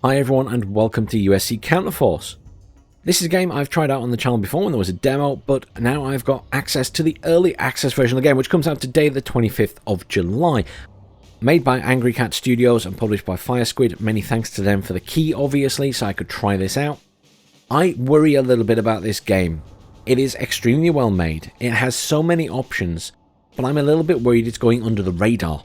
Hi everyone and welcome to USC Counterforce. This is a game I've tried out on the channel before when there was a demo, but now I've got access to the early access version of the game, which comes out today the 25th of July. Made by Angry Cat Studios and published by Firesquid. Many thanks to them for the key, obviously, so I could try this out. I worry a little bit about this game. It is extremely well made, it has so many options, but I'm a little bit worried it's going under the radar.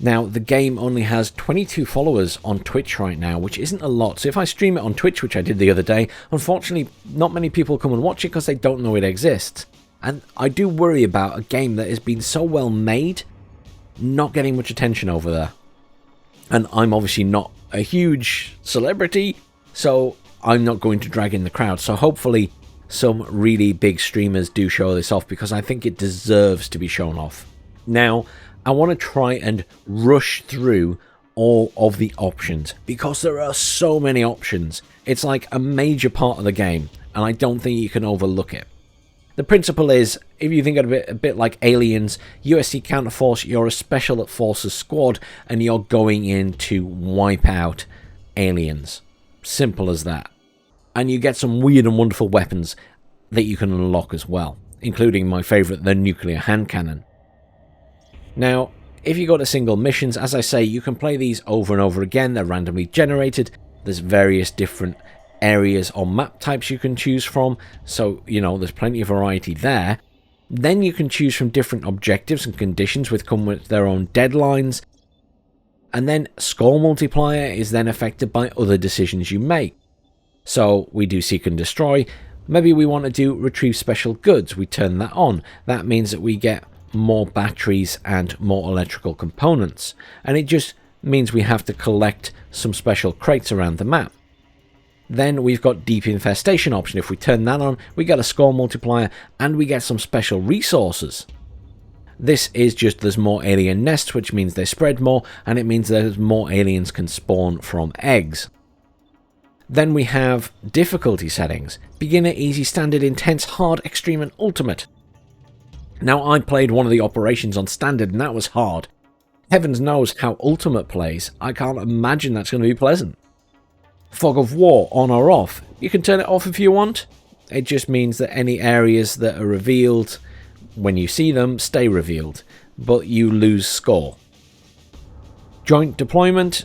Now, the game only has 22 followers on Twitch right now, which isn't a lot. So if I stream it on Twitch, which I did the other day, unfortunately, not many people come and watch it because they don't know it exists. And I do worry about a game that has been so well made, not getting much attention over there. And I'm obviously not a huge celebrity, so I'm not going to drag in the crowd. So hopefully some really big streamers do show this off, because I think it deserves to be shown off. Now, I want to try and rush through all of the options, because there are so many options. It's like a major part of the game, and I don't think you can overlook it. The principle is, if you think of it a bit like Aliens, USC Counterforce, you're a special forces squad, and you're going in to wipe out aliens. Simple as that. And you get some weird and wonderful weapons that you can unlock as well, including my favourite, the nuclear hand cannon. Now, if you go to single missions, as I say, you can play these over and over again. They're randomly generated. There's various different areas or map types you can choose from. So, you know, there's plenty of variety there. Then you can choose from different objectives and conditions which come with their own deadlines. And then score multiplier is then affected by other decisions you make. So we do seek and destroy. Maybe we want to do retrieve special goods. We turn that on. That means that we get more batteries and more electrical components, and it just means we have to collect some special crates around the map. Then we've got deep infestation option. If we turn that on, we get a score multiplier and we get some special resources. This is just there's more alien nests, which means they spread more, and it means there's more aliens can spawn from eggs. Then we have difficulty settings: beginner, easy, standard, intense, hard, extreme, and ultimate. Now, I played one of the operations on standard, and that was hard. Heavens knows how ultimate plays. I can't imagine that's going to be pleasant. Fog of war, on or off. You can turn it off if you want. It just means that any areas that are revealed when you see them stay revealed, but you lose score. Joint deployment.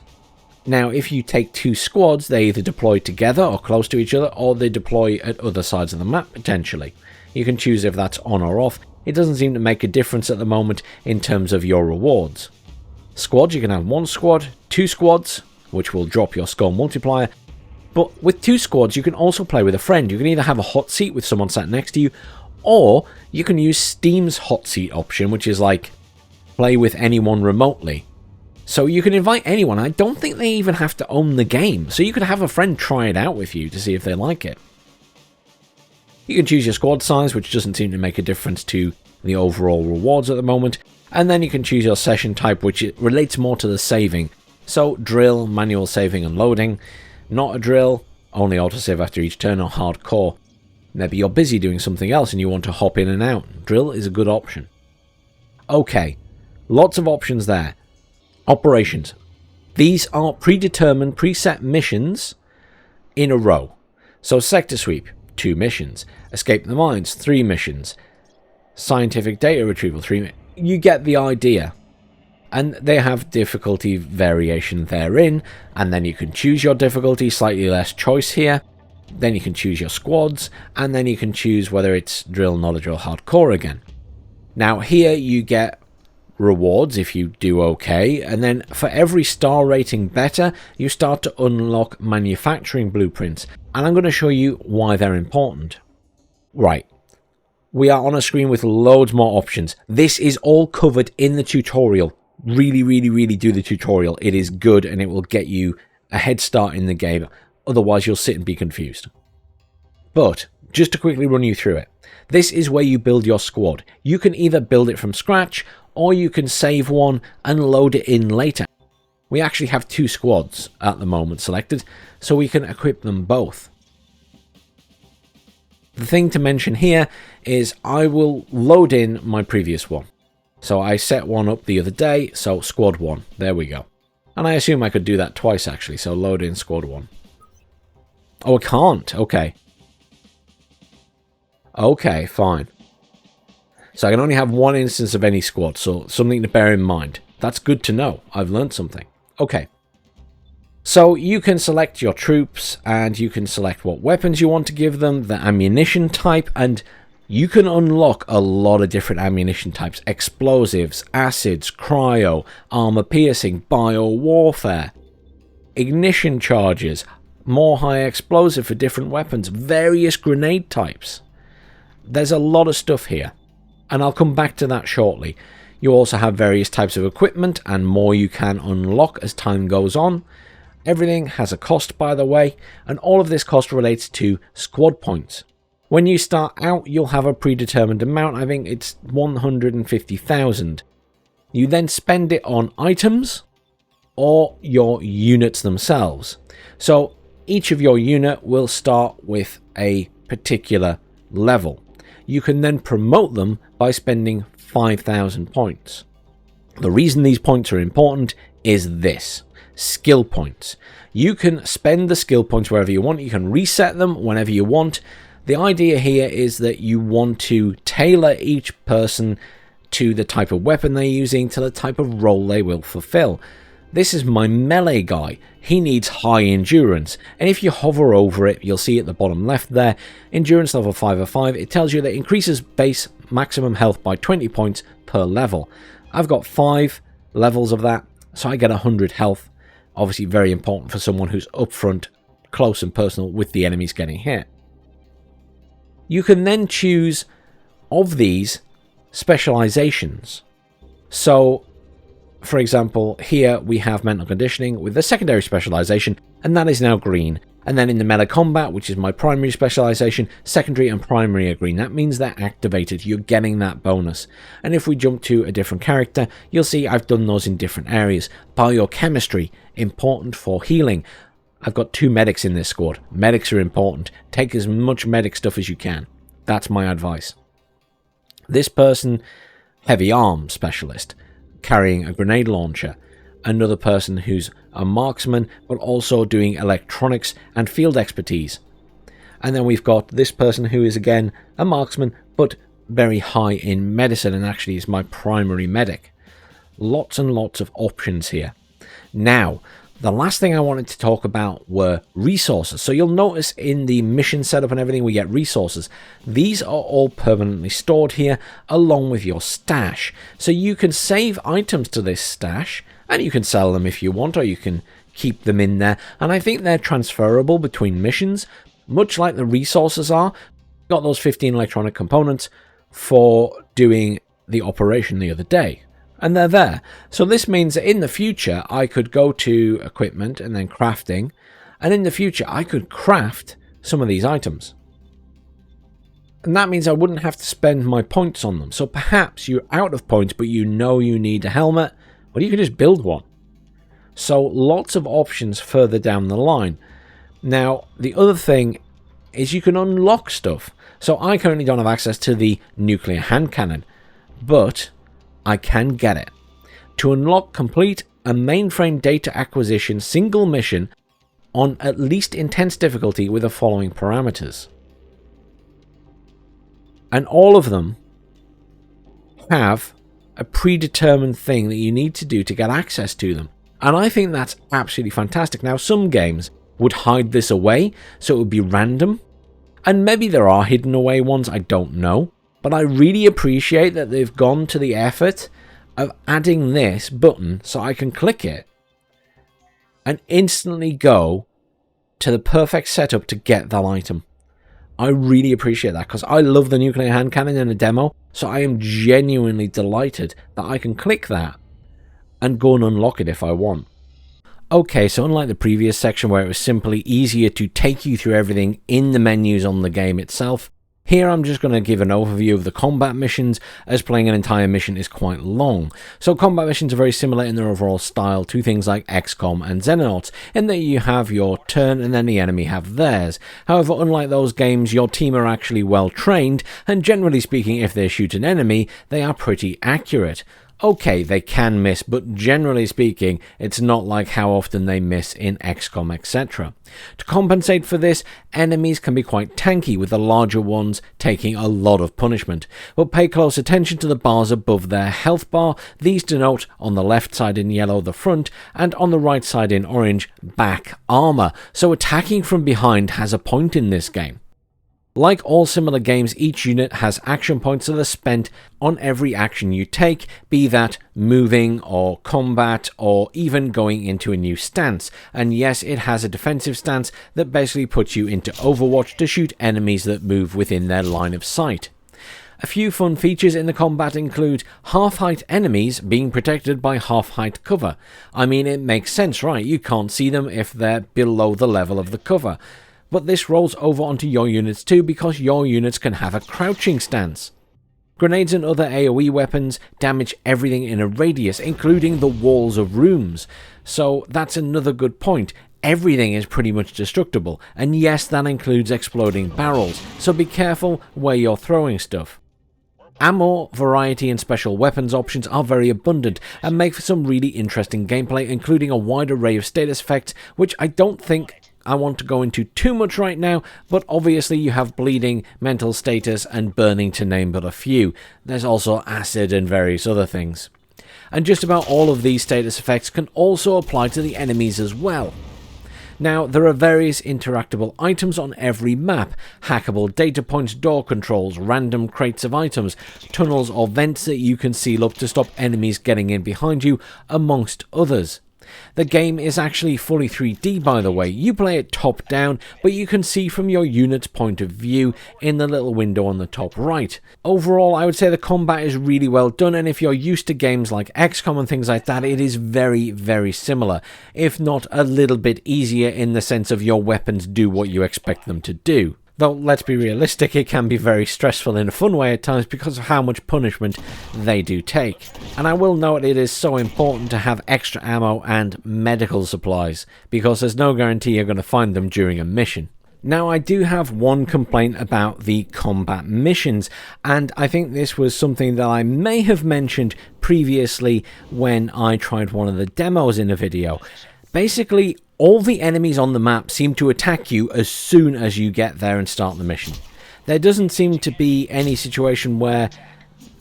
Now, if you take two squads, they either deploy together or close to each other, or they deploy at other sides of the map, potentially. You can choose if that's on or off. It doesn't seem to make a difference at the moment in terms of your rewards. Squads, you can have one squad, two squads, which will drop your score multiplier. But with two squads, you can also play with a friend. You can either have a hot seat with someone sat next to you, or you can use Steam's hot seat option, which is like play with anyone remotely. So you can invite anyone. I don't think they even have to own the game. So you could have a friend try it out with you to see if they like it. You can choose your squad size, which doesn't seem to make a difference to the overall rewards at the moment. And then you can choose your session type, which relates more to the saving. So drill, manual saving and loading. Not a drill, only autosave after each turn, or hardcore. Maybe you're busy doing something else and you want to hop in and out. Drill is a good option. Okay, lots of options there. Operations. These are predetermined, preset missions in a row. So sector sweep, 2 missions. Escape the mines, 3 missions. Scientific data retrieval, 3 You get the idea. And they have difficulty variation therein. And then you can choose your difficulty, slightly less choice here. Then you can choose your squads. And then you can choose whether it's drill, knowledge, or hardcore again. Now here you get rewards if you do okay. And then for every star rating better, you start to unlock manufacturing blueprints. And I'm going to show you why they're important. Right. We are on a screen with loads more options. This is all covered in the tutorial. Really do the tutorial. It is good and it will get you a head start in the game. Otherwise, you'll sit and be confused. But just to quickly run you through it. This is where you build your squad. You can either build it from scratch, or you can save one and load it in later. We actually have 2 squads at the moment selected, so we can equip them both. The thing to mention here is I will load in my previous one. So I set one up the other day, so squad 1, there we go. And I assume I could do that twice, actually, so load in squad 1. Oh, I can't. Okay. Okay, fine. So I can only have one instance of any squad, so something to bear in mind. That's good to know. I've learned something. Okay. So you can select your troops, and you can select what weapons you want to give them, the ammunition type, and you can unlock a lot of different ammunition types. Explosives, acids, cryo, armor piercing, bio-warfare, ignition charges, more high explosive for different weapons, various grenade types. There's a lot of stuff here, and I'll come back to that shortly. You also have various types of equipment, and more you can unlock as time goes on. Everything has a cost, by the way, and all of this cost relates to squad points. When you start out, you'll have a predetermined amount. I think it's 150,000. You then spend it on items or your units themselves. So each of your unit will start with a particular level. You can then promote them by spending 5,000 points. The reason these points are important is this: skill points. You can spend the skill points wherever you want. You can reset them whenever you want. The idea here is that you want to tailor each person to the type of weapon they're using, to the type of role they will fulfill. This is my melee guy. He needs high endurance, and if you hover over it, you'll see at the bottom left there, endurance level 5 of 5. It tells you that it increases base maximum health by 20 points per level. I've got 5 levels of that, so I get 100 health. Obviously very important for someone who's up front, close and personal with the enemies getting hit. You can then choose of these specializations. So, for example, here we have mental conditioning with the secondary specialization, and that is now green. And then in the melee combat, which is my primary specialization, secondary and primary are green. That means they're activated. You're getting that bonus. And if we jump to a different character, you'll see I've done those in different areas. Biochemistry, important for healing. I've got 2 medics in this squad. Medics are important. Take as much medic stuff as you can. That's my advice. This person, heavy arm specialist, carrying a grenade launcher. Another person who's a marksman, but also doing electronics and field expertise. And then we've got this person who is again a marksman, but very high in medicine, and actually is my primary medic. Lots and lots of options here. Now, the last thing I wanted to talk about were resources. So you'll notice in the mission setup and everything, we get resources. These are all permanently stored here, along with your stash. So you can save items to this stash, and you can sell them if you want, or you can keep them in there. And I think they're transferable between missions, much like the resources are. Got those 15 electronic components for doing the operation the other day, and they're there. So this means that in the future I could go to equipment and then crafting, and in the future I could craft some of these items. And that means I wouldn't have to spend my points on them. So perhaps you're out of points, but you know you need a helmet. Well, you can just build one. So lots of options further down the line. Now, the other thing is you can unlock stuff. So I currently don't have access to the nuclear hand cannon, but I can get it. To unlock, complete a mainframe data acquisition single mission on at least intense difficulty with the following parameters. And all of them have a predetermined thing that you need to do to get access to them. And I think that's absolutely fantastic. Now, some games would hide this away, so it would be random. And maybe there are hidden away ones, I don't know. But I really appreciate that they've gone to the effort of adding this button so I can click it and instantly go to the perfect setup to get that item. I really appreciate that, because I love the nuclear hand cannon in a demo, so I am genuinely delighted that I can click that and go and unlock it if I want. Okay, so unlike the previous section where it was simply easier to take you through everything in the menus on the game itself, here I'm just going to give an overview of the combat missions, as playing an entire mission is quite long. So combat missions are very similar in their overall style to things like Xcom and Xenonauts, in that you have your turn and then the enemy have theirs. However, unlike those games, your team are actually well trained, and generally speaking, if they shoot an enemy, they are pretty accurate. Okay, they can miss, but generally speaking, it's not like how often they miss in Xcom, etc. To compensate for this, enemies can be quite tanky, with the larger ones taking a lot of punishment. But pay close attention to the bars above their health bar. These denote, on the left side in yellow, the front, and on the right side in orange, back armor. So attacking from behind has a point in this game. Like all similar games, each unit has action points that are spent on every action you take, be that moving or combat or even going into a new stance. And yes, it has a defensive stance that basically puts you into Overwatch to shoot enemies that move within their line of sight. A few fun features in the combat include half-height enemies being protected by half-height cover. I mean, it makes sense, right? You can't see them if they're below the level of the cover. But this rolls over onto your units too, because your units can have a crouching stance. Grenades and other AoE weapons damage everything in a radius, including the walls of rooms. So that's another good point. Everything is pretty much destructible, and yes, that includes exploding barrels, so be careful where you're throwing stuff. Ammo, variety and special weapons options are very abundant and make for some really interesting gameplay, including a wide array of status effects, which I don't think I want to go into too much right now, but obviously you have bleeding, mental status, and burning, to name but a few. There's also acid and various other things. And just about all of these status effects can also apply to the enemies as well. Now, there are various interactable items on every map, hackable data points, door controls, random crates of items, tunnels or vents that you can seal up to stop enemies getting in behind you, amongst others. The game is actually fully 3D, by the way. You play it top down, but you can see from your unit's point of view in the little window on the top right. Overall, I would say the combat is really well done, and if you're used to games like Xcom and things like that, it is very, very similar, if not a little bit easier in the sense of your weapons do what you expect them to do. Though, let's be realistic, it can be very stressful in a fun way at times because of how much punishment they do take. And I will note it is so important to have extra ammo and medical supplies, because there's no guarantee you're going to find them during a mission. Now, I do have one complaint about the combat missions, and I think this was something that I may have mentioned previously when I tried one of the demos in a video. Basically, all the enemies on the map seem to attack you as soon as you get there and start the mission. There doesn't seem to be any situation where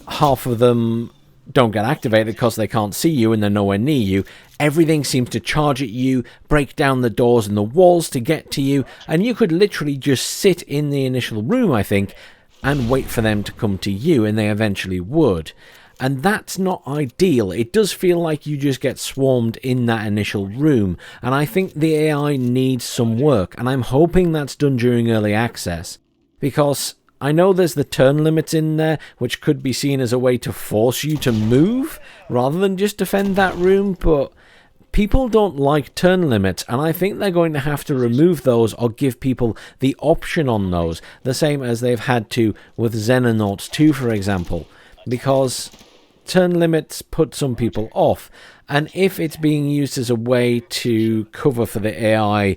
half of them don't get activated because they can't see you and they're nowhere near you. Everything seems to charge at you, break down the doors and the walls to get to you, and you could literally just sit in the initial room, I think, and wait for them to come to you, and they eventually would. And that's not ideal. It does feel like you just get swarmed in that initial room, and I think the AI needs some work, and I'm hoping that's done during early access, because I know there's the turn limits in there, which could be seen as a way to force you to move rather than just defend that room, but people don't like turn limits, and I think they're going to have to remove those or give people the option on those, the same as they've had to with Xenonauts 2, for example, because turn limits put some people off, and if it's being used as a way to cover for the AI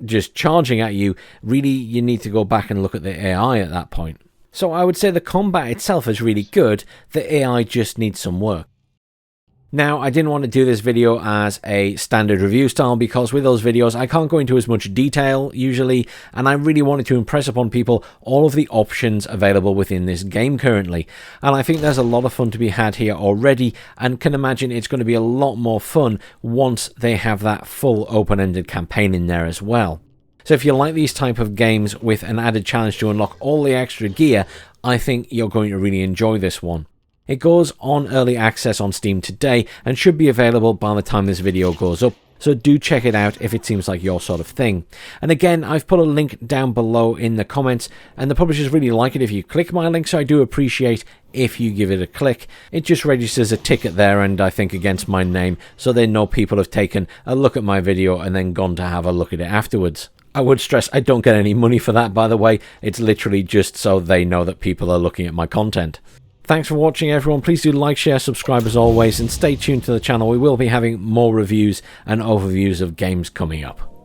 just charging at you, really you need to go back and look at the AI at that point. So I would say the combat itself is really good, the AI just needs some work. Now, I didn't want to do this video as a standard review style because with those videos I can't go into as much detail usually, and I really wanted to impress upon people all of the options available within this game currently. And I think there's a lot of fun to be had here already, and can imagine it's going to be a lot more fun once they have that full open-ended campaign in there as well. So if you like these type of games with an added challenge to unlock all the extra gear, I think you're going to really enjoy this one. It goes on early access on Steam today and should be available by the time this video goes up, so do check it out if it seems like your sort of thing. And again, I've put a link down below in the comments, and the publishers really like it if you click my link, so I do appreciate if you give it a click. It just registers a ticket there, and I think against my name, so they know people have taken a look at my video and then gone to have a look at it afterwards. I would stress I don't get any money for that, by the way. It's literally just so they know that people are looking at my content. Thanks for watching, everyone. Please do like, share, subscribe as always, and stay tuned to the channel. We will be having more reviews and overviews of games coming up.